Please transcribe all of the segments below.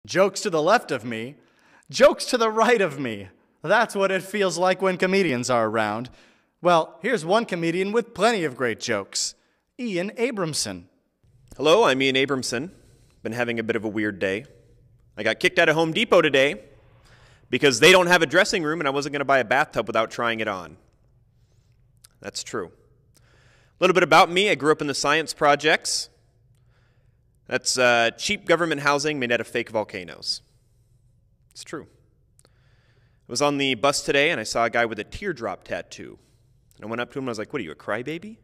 Jokes to the left of me, jokes to the right of me. That's what it feels like when comedians are around. Well, here's one comedian with plenty of great jokes. Ian Abramson. Hello, I'm Ian Abramson. Been having a bit of a weird day. I got kicked out of Home Depot today because they don't have a dressing room and I wasn't going to buy a bathtub without trying it on. That's true. A little bit about me. I grew up in the science projects. That's cheap government housing made out of fake volcanoes. It's true. I was on the bus today and I saw a guy with a teardrop tattoo. And I went up to him and I was like, "What are you, a crybaby?"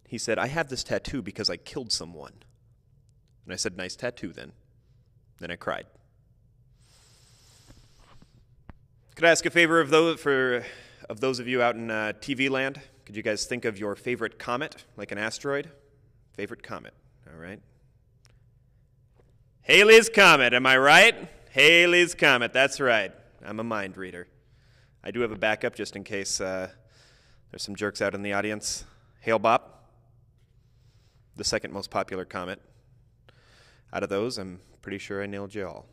He said, "I have this tattoo because I killed someone." And I said, "Nice tattoo then." Then I cried. Could I ask a favor of those of you out in TV land? Could you guys think of your favorite comet, like an asteroid? Favorite comet, all right? Halley's Comet, am I right? Halley's Comet, that's right. I'm a mind reader. I do have a backup just in case there's some jerks out in the audience. Hale-Bopp, the second most popular comet. Out of those, I'm pretty sure I nailed you all.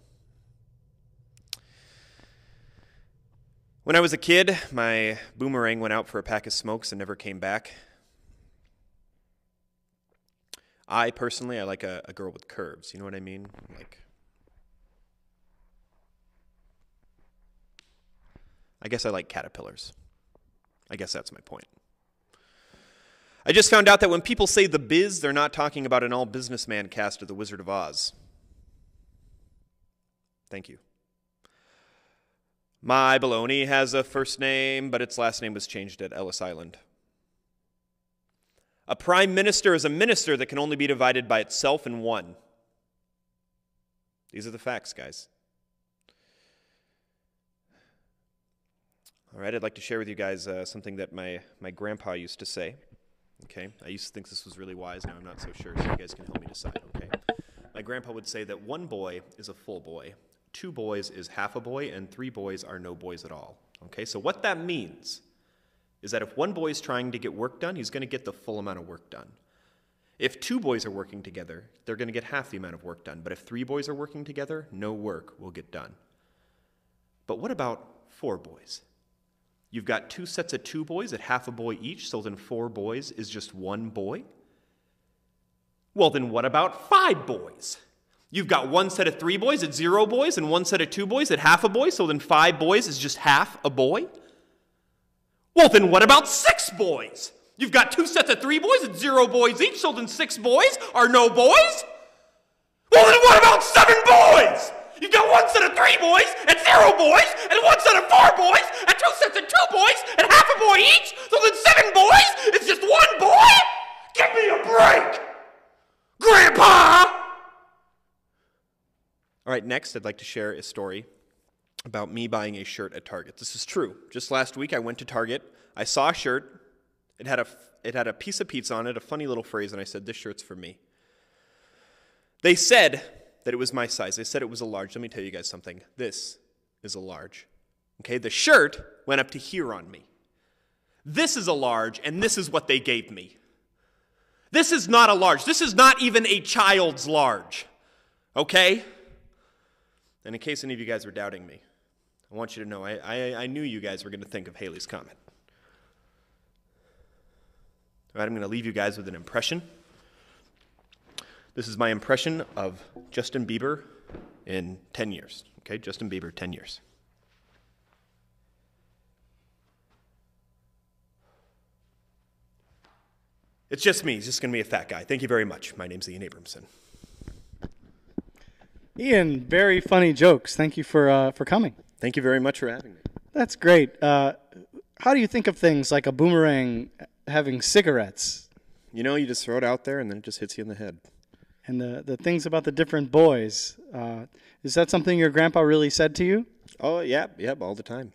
When I was a kid, my boomerang went out for a pack of smokes and never came back. I personally like a girl with curves. You know what I mean? I guess I like caterpillars. I guess that's my point. I just found out that when people say the biz, they're not talking about an all-businessman cast of The Wizard of Oz. Thank you. My baloney has a first name, but its last name was changed at Ellis Island. A prime minister is a minister that can only be divided by itself and one. These are the facts, guys. All right, I'd like to share with you guys something that my grandpa used to say. Okay, I used to think this was really wise. Now I'm not so sure, so you guys can help me decide. Okay, my grandpa would say that one boy is a full boy, 2 boys is half a boy, and 3 boys are no boys at all. Okay, so what that means is that if one boy is trying to get work done, he's going to get the full amount of work done. If 2 boys are working together, they're going to get half the amount of work done. But if 3 boys are working together, no work will get done. But what about 4 boys? You've got 2 sets of 2 boys at half a boy each, so then 4 boys is just 1 boy. Well, then what about 5 boys? You've got 1 set of 3 boys at 0 boys and 1 set of 2 boys at half a boy, so then 5 boys is just half a boy. Well, then what about 6 boys? You've got 2 sets of 3 boys at 0 boys each, so then 6 boys are no boys. Well, then what about 7 boys? You've got 1 set of 3 boys and 0 boys, and 1 set of 4 boys, and 2 sets of 2 boys, and half a boy each, so then 7 boys is just 1 boy? Give me a break! Grandpa! All right, next I'd like to share a story about me buying a shirt at Target. This is true. Just last week I went to Target, I saw a shirt, it had a piece of pizza on it, a funny little phrase, and I said, "This shirt's for me." They said that it was my size. They said it was a large. Let me tell you guys something. This is a large. Okay, the shirt went up to here on me. This is a large, and this is what they gave me. This is not a large. This is not even a child's large. Okay? And in case any of you guys were doubting me, I want you to know I knew you guys were going to think of Halley's Comet. All right, I'm going to leave you guys with an impression. This is my impression of Justin Bieber in 10 years. Okay, Justin Bieber, 10 years. It's just me. He's just going to be a fat guy. Thank you very much. My name's Ian Abramson. Ian, very funny jokes. Thank you for coming. Thank you very much for having me. That's great. How do you think of things like a boomerang having cigarettes? You know, you just throw it out there and then it just hits you in the head. And the things about the different boys. Is that something your grandpa really said to you? Oh, yeah, all the time.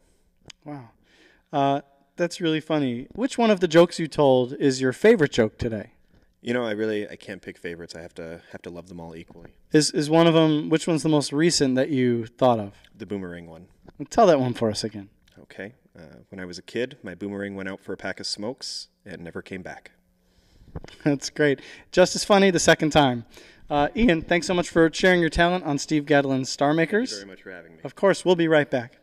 Wow. That's really funny. Which one of the jokes you told is your favorite joke today? You know, I can't pick favorites. I have to love them all equally. Is one of them, which one's the most recent that you thought of? The boomerang one. Tell that one for us again. Okay. When I was a kid, my boomerang went out for a pack of smokes and never came back. That's great. Just as funny the second time. Ian, thanks so much for sharing your talent on Steve Gadlin's Star Makers. Thank you very much for having me. Of course, we'll be right back.